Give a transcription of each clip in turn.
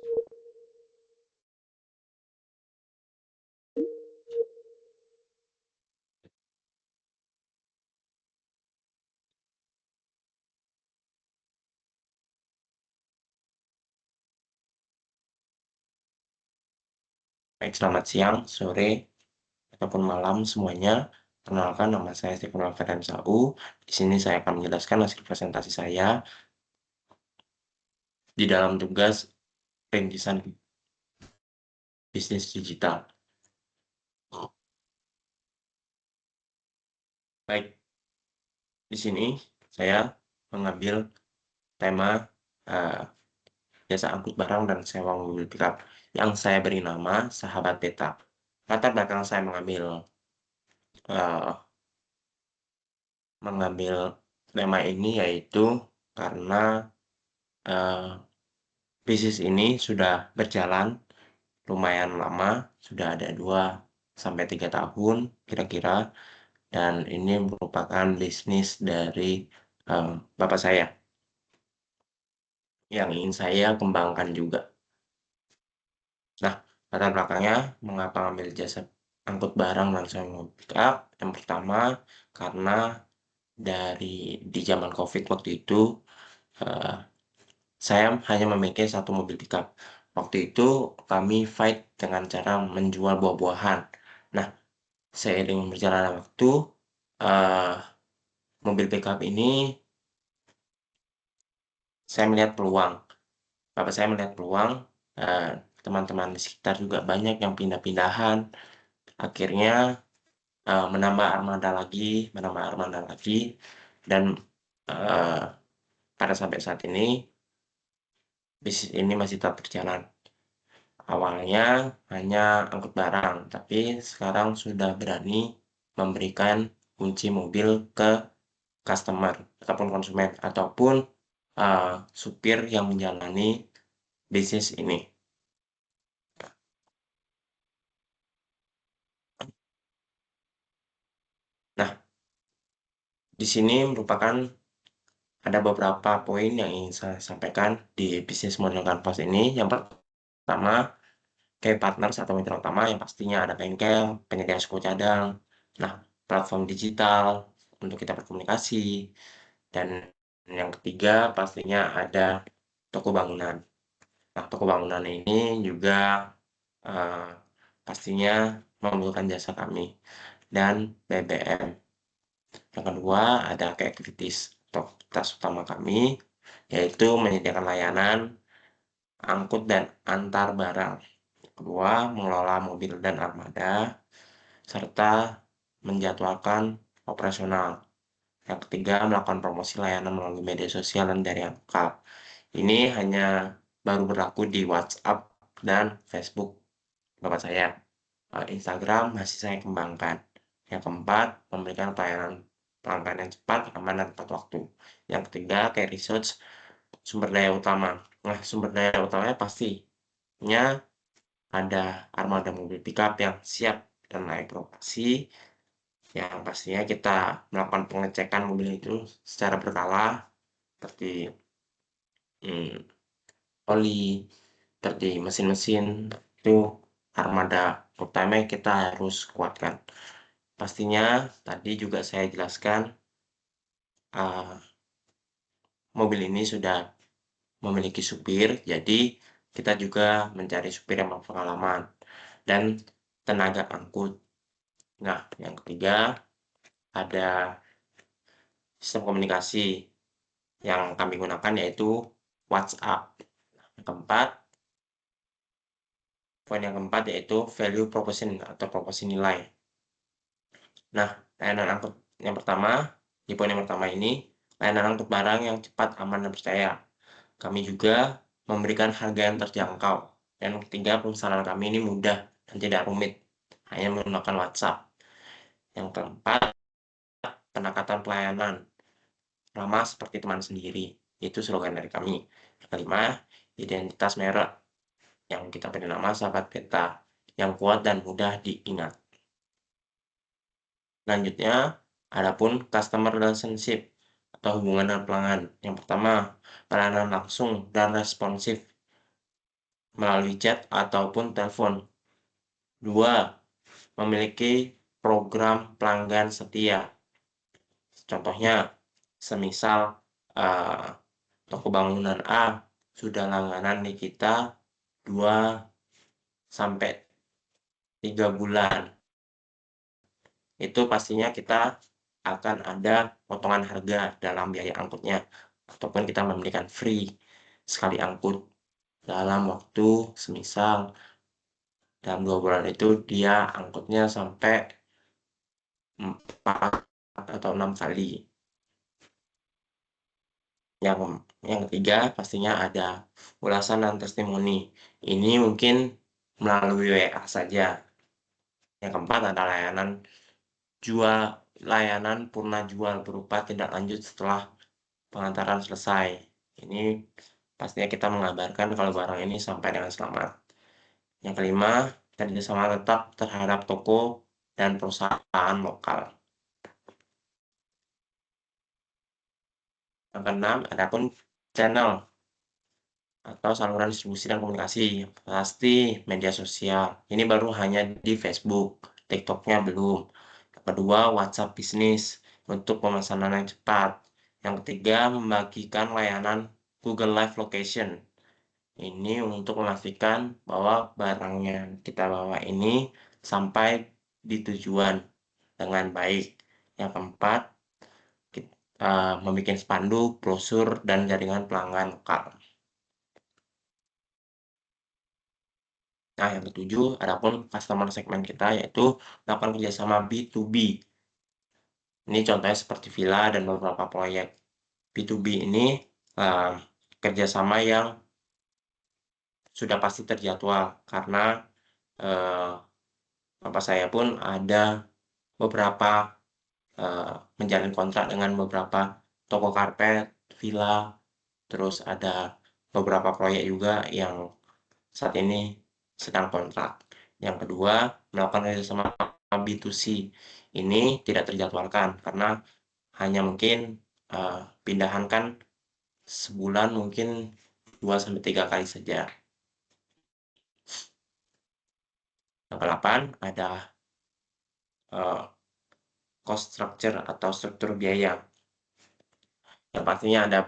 Baik, selamat siang, sore, ataupun malam semuanya. Perkenalkan, nama saya Stephen Feranzau. Di sini saya akan menjelaskan hasil presentasi saya di dalam tugas perintisan bisnis digital. Baik, di sini saya mengambil tema eh, jasa angkut barang dan sewa mobil pickup yang saya beri nama Sahabat Beta. Latar belakang saya eh, mengambil tema ini yaitu karena eh, bisnis ini sudah berjalan lumayan lama, sudah ada 2 sampai 3 tahun kira-kira, dan ini merupakan bisnis dari bapak saya yang ingin saya kembangkan juga. Nah, latar belakangnya mengapa ambil jasa angkut barang dan sewa mobil pickup? Yang pertama, karena di zaman COVID waktu itu, eh, saya hanya memiliki satu mobil pickup. Waktu itu kami fight dengan cara menjual buah-buahan. Nah, seiring berjalannya waktu, eh, mobil pickup ini saya melihat peluang. Bapak saya melihat peluang, eh, teman-teman di sekitar juga banyak yang pindah-pindahan. Akhirnya menambah armada lagi, dan eh, pada sampai saat ini bisnis ini masih tetap berjalan. Awalnya hanya angkut barang, tapi sekarang sudah berani memberikan kunci mobil ke customer ataupun konsumen ataupun supir yang menjalani bisnis ini. Nah, di sini merupakan ada beberapa poin yang ingin saya sampaikan di bisnis model kanvas ini. Yang pertama, kayak partners atau mitra utama yang pastinya ada bengkel, penyedia suku cadang, nah platform digital untuk kita berkomunikasi, dan yang ketiga pastinya ada toko bangunan. Nah, toko bangunan ini juga eh, pastinya membutuhkan jasa kami dan BBM. Yang kedua ada ke activities atau aktivitas utama kami, yaitu menyediakan layanan angkut dan antar barang. Kedua, mengelola mobil dan armada, serta menjadwalkan operasional. Yang ketiga, melakukan promosi layanan melalui media sosial dan dari lokal. Ini hanya baru berlaku di WhatsApp dan Facebook bapak saya. Instagram masih saya kembangkan. Yang keempat, memberikan pelayanan pelanggan yang cepat, aman, dan tepat waktu. Yang ketiga, kayak research sumber daya utama. Nah, sumber daya utamanya pastinya ada armada mobil pickup yang siap dan layak beroperasi, yang pastinya kita melakukan pengecekan mobil itu secara berkala, seperti hmm, oli, seperti mesin-mesin, itu armada utama yang kita harus kuatkan. Pastinya tadi juga saya jelaskan uh, mobil ini sudah memiliki supir, jadi kita juga mencari supir yang berpengalaman dan tenaga angkut. Nah, yang ketiga ada sistem komunikasi yang kami gunakan yaitu WhatsApp. Yang keempat, poin yang keempat yaitu value proposition atau proporsi nilai. Nah, layanan angkut yang pertama, di poin yang pertama ini, layanan angkut barang yang cepat, aman, dan percaya. Kami juga memberikan harga yang terjangkau. Dan yang ketiga, pemesanan kami ini mudah dan tidak rumit, hanya menggunakan WhatsApp. Yang keempat, pendekatan pelayanan ramah seperti teman sendiri. Itu slogan dari kami. Yang kelima, identitas merek yang kita beri nama Sahabat Beta, yang kuat dan mudah diingat. Selanjutnya, adapun customer relationship atau hubungan dengan pelanggan. Yang pertama, pelayanan langsung dan responsif. melalui chat ataupun telepon. 2. Memiliki program pelanggan setia. Contohnya, semisal toko bangunan A sudah langganan di kita 2 sampai 3 bulan. Itu pastinya kita akan ada potongan harga dalam biaya angkutnya, ataupun kita memberikan free sekali angkut dalam waktu semisal dalam 2 bulan itu dia angkutnya sampai 4 atau 6 kali. Yang ketiga pastinya ada ulasan dan testimoni. Ini mungkin melalui WA saja. Yang keempat ada layanan purna jual berupa tindak lanjut setelah pengantaran selesai. Ini pastinya kita mengabarkan kalau barang ini sampai dengan selamat. Yang kelima, kerjasama tetap terhadap toko dan perusahaan lokal. Yang keenam, adapun channel atau saluran distribusi dan komunikasi. Pasti media sosial. Ini baru hanya di Facebook, TikToknya belum. Yang kedua, WhatsApp bisnis untuk pemesanan yang cepat. Yang ketiga, membagikan layanan Google Live Location. Ini untuk memastikan bahwa barang yang kita bawa ini sampai di tujuan dengan baik. Yang keempat, kita membuat spanduk, brosur, dan jaringan pelanggan lokal. Nah, yang ketujuh, adapun customer segmen kita yaitu melakukan kerjasama B2B. Ini contohnya seperti villa dan beberapa proyek. B2B ini kerjasama yang sudah pasti terjadwal karena bapak saya pun ada beberapa menjalin kontrak dengan beberapa toko karpet, villa, terus ada beberapa proyek juga yang saat ini sedang kontrak. Yang kedua, melakukan kerjasama B2C. Ini tidak terjadwalkan karena hanya mungkin pindahan kan sebulan mungkin 2-3 kali saja. Yang ke-8 ada cost structure atau struktur biaya. Yang pastinya ada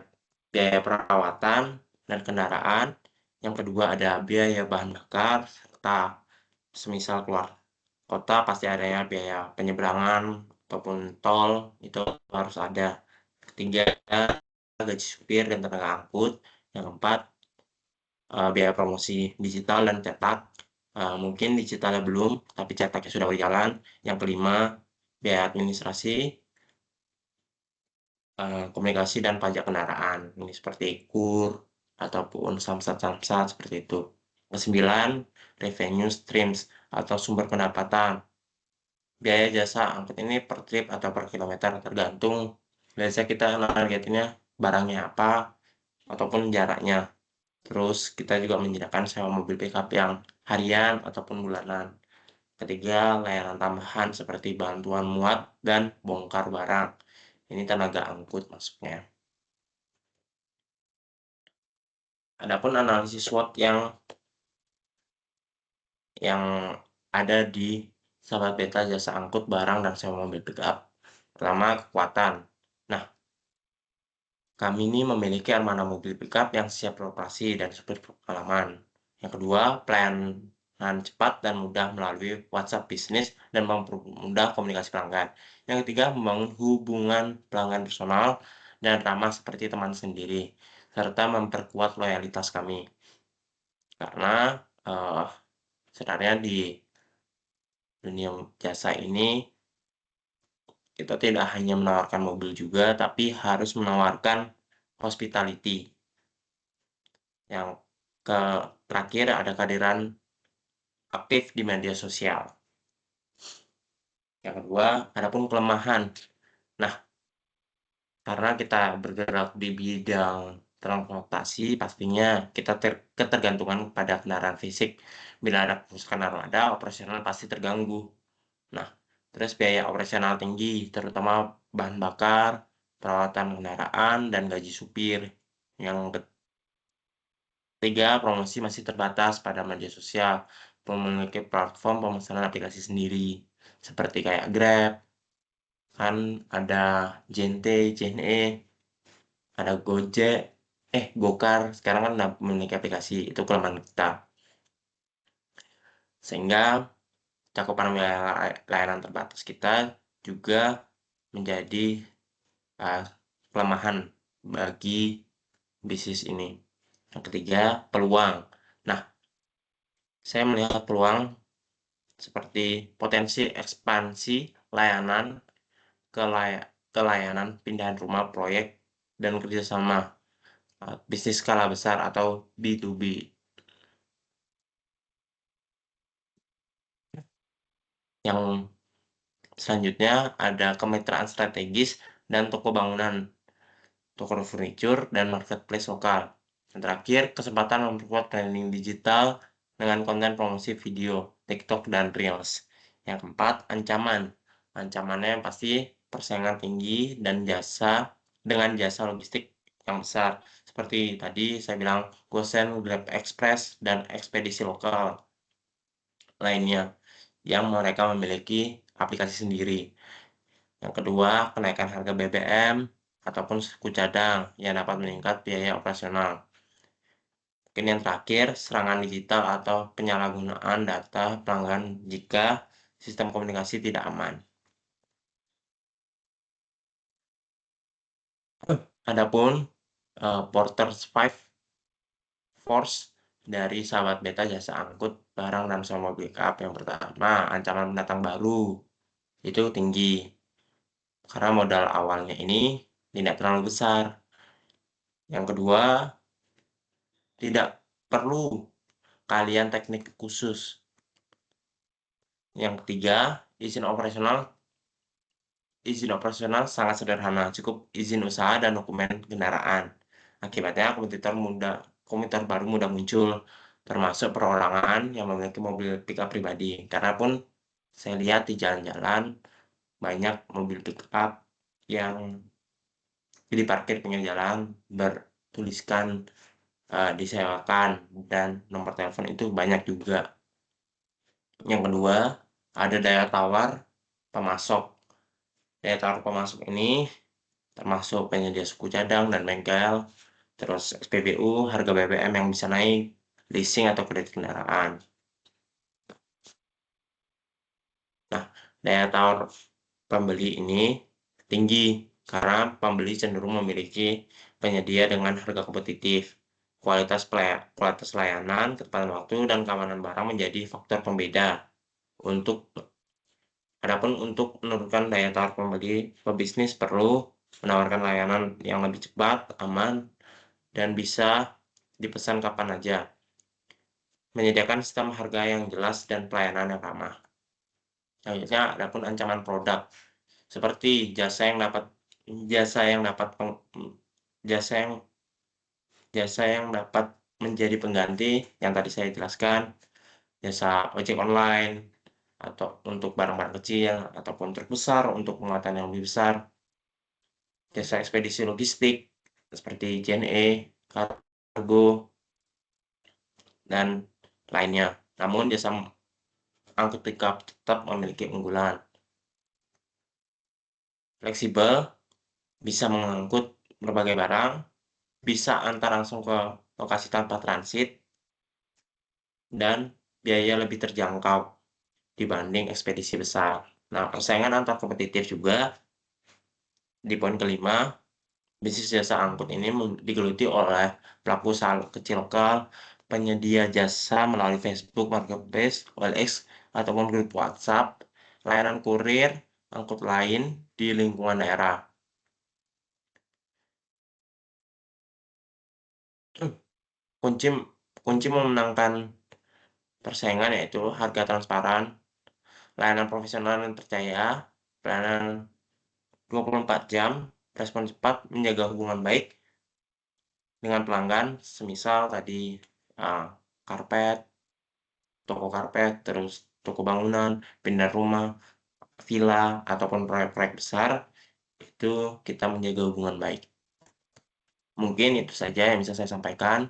biaya perawatan dan kendaraan. Yang kedua ada biaya bahan bakar, serta semisal keluar kota pasti adanya biaya penyeberangan ataupun tol, itu harus ada. Ketiga, gaji supir dan tenaga angkut. Yang keempat, biaya promosi digital dan cetak. Mungkin digitalnya belum, tapi cetaknya sudah berjalan. Yang kelima, biaya administrasi, komunikasi dan pajak kendaraan. Ini seperti KUR ataupun samsat seperti itu. Kesembilan, revenue streams atau sumber pendapatan. Biaya jasa angkut ini per trip atau per kilometer tergantung. Biasanya kita nargetinnya barangnya apa ataupun jaraknya. Terus kita juga menyediakan sewa mobil pickup yang harian ataupun bulanan. Ketiga, layanan tambahan seperti bantuan muat dan bongkar barang. Ini tenaga angkut masuknya. Adapun analisis SWOT yang ada di sahabat beta jasa angkut barang dan sewa mobil pickup. Pertama, kekuatan. Nah, kami ini memiliki armada mobil pickup yang siap beroperasi dan supir berpengalaman. Yang kedua, pelayanan cepat dan mudah melalui WhatsApp bisnis dan mempermudah komunikasi pelanggan. Yang ketiga, membangun hubungan pelanggan personal dan ramah seperti teman sendiri, serta memperkuat loyalitas kami. Karena sebenarnya di dunia jasa ini kita tidak hanya menawarkan mobil juga, tapi harus menawarkan hospitality. Yang terakhir ada kehadiran aktif di media sosial. Yang kedua, adapun kelemahan. Nah, karena kita bergerak di bidang transportasi, pastinya kita ketergantungan pada kendaraan fisik. Bila ada kerusakan armada, operasional pasti terganggu. Nah, terus biaya operasional tinggi, terutama bahan bakar, perawatan kendaraan, dan gaji supir. Yang Tiga, promosi masih terbatas pada media sosial. Memiliki platform pemesanan aplikasi sendiri. Seperti kayak Grab, kan ada Jente, JNE, ada Gojek, Gokar. Sekarang kan udah memiliki aplikasi. Itu kelemahan kita. Sehingga cakupan layanan terbatas kita juga menjadi uh, kelemahan bagi bisnis ini. Yang ketiga, peluang. Nah, saya melihat peluang seperti potensi ekspansi layanan ke layanan pindahan rumah proyek dan kerjasama bisnis skala besar atau B2B. Yang selanjutnya ada kemitraan strategis dan toko bangunan, toko furniture, dan marketplace lokal. Yang terakhir, kesempatan memperkuat branding digital dengan konten promosi video, TikTok, dan Reels. Yang keempat, ancaman. Ancamannya pasti persaingan tinggi dan dengan jasa logistik yang besar. Seperti tadi saya bilang, Gosen, Grab Express, dan ekspedisi lokal lainnya yang mereka memiliki aplikasi sendiri. Yang kedua, kenaikan harga BBM ataupun suku cadang yang dapat meningkat biaya operasional. Mungkin yang terakhir, serangan digital atau penyalahgunaan data pelanggan jika sistem komunikasi tidak aman. Adapun Porter 5 Force dari sahabat beta jasa angkut barang dan semua mobil pickup. Yang pertama, ancaman pendatang baru itu tinggi karena modal awalnya ini tidak terlalu besar. Yang kedua, tidak perlu kalian teknik khusus. Yang ketiga, izin operasional sangat sederhana, cukup izin usaha dan dokumen kendaraan. Akibatnya komuter baru mudah muncul, termasuk perorangan yang memiliki mobil pickup pribadi. Karena pun saya lihat di jalan-jalan banyak mobil pickup yang diparkir pinggir jalan bertuliskan disewakan dan nomor telepon itu banyak juga. Yang kedua, ada daya tawar pemasok. Daya tawar pemasok ini termasuk penyedia suku cadang dan bengkel, terus SPBU, harga BBM yang bisa naik, leasing atau kredit kendaraan. Nah, daya tawar pembeli ini tinggi karena pembeli cenderung memiliki penyedia dengan harga kompetitif. Kualitas layanan, ketepatan waktu, dan keamanan barang menjadi faktor pembeda. Adapun untuk menurunkan daya tawar pembeli, pebisnis perlu menawarkan layanan yang lebih cepat, aman, dan bisa dipesan kapan aja. Menyediakan sistem harga yang jelas dan pelayanan yang ramah. Selanjutnya, adapun ancaman produk seperti jasa yang dapat jasa yang jasa yang dapat menjadi pengganti yang tadi saya jelaskan, jasa ojek online atau untuk barang-barang kecil ataupun truk besar untuk muatan yang lebih besar, jasa ekspedisi logistik seperti JNE, kargo, dan lainnya. Namun jasa angkut pickup tetap memiliki unggulan. Fleksibel, bisa mengangkut berbagai barang, bisa antar langsung ke lokasi tanpa transit, dan biaya lebih terjangkau dibanding ekspedisi besar. Nah, persaingan antar kompetitif juga di poin kelima, bisnis jasa angkut ini digeluti oleh pelaku usaha kecil lokal, penyedia jasa melalui Facebook Marketplace, OLX, ataupun grup WhatsApp, layanan kurir, angkut lain di lingkungan daerah. Kunci kunci memenangkan persaingan yaitu harga transparan, layanan profesional dan percaya, pelayanan 24 jam, respon cepat, menjaga hubungan baik dengan pelanggan, semisal tadi uh, karpet, toko karpet, terus toko bangunan, pindah rumah, villa, ataupun proyek-proyek besar, itu kita menjaga hubungan baik. Mungkin itu saja yang bisa saya sampaikan.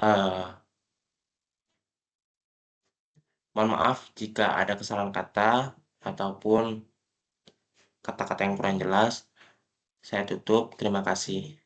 Eee, Mohon maaf jika ada kesalahan kata ataupun kata-kata yang kurang jelas. Saya tutup, terima kasih.